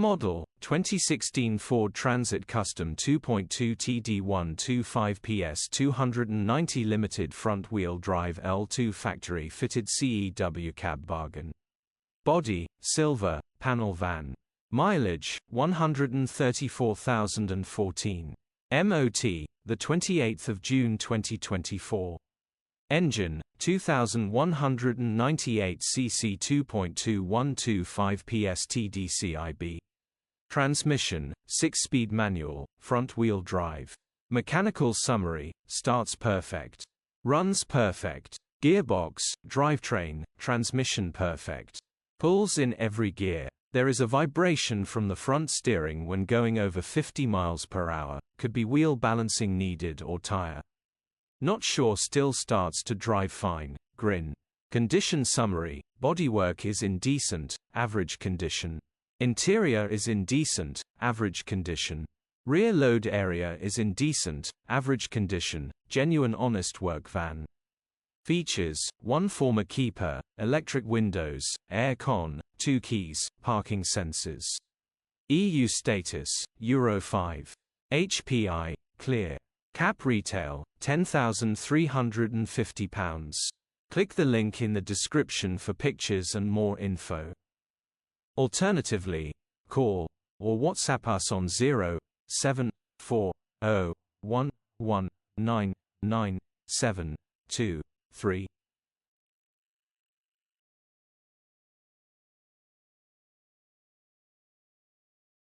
Model, 2016 Ford Transit Custom 2.2TD 125PS 290 Limited Front-Wheel Drive L2 Factory-Fitted CEW Cab Bargain. Body, silver, panel van. Mileage, 134,014. MOT, the 28th of June 2024. Engine, 2198 cc 2.2 PS TDCI-B. Transmission, 6-speed manual, front-wheel drive. Mechanical summary, starts perfect. Runs perfect. Gearbox, drivetrain, transmission perfect. Pulls in every gear. There is a vibration from the front steering when going over 50 miles per hour, could be wheel balancing needed or tire. Not sure, still starts to drive fine, grin. Condition summary, bodywork is in decent, average condition. Interior is in decent, average condition. Rear load area is in decent, average condition, genuine honest work van. Features, 1 former keeper, electric windows, air con, 2 keys, parking sensors. EU status, Euro 5. HPI, clear. Cap retail, £10,350. Click the link in the description for pictures and more info. Alternatively, call or WhatsApp us on 07401199723.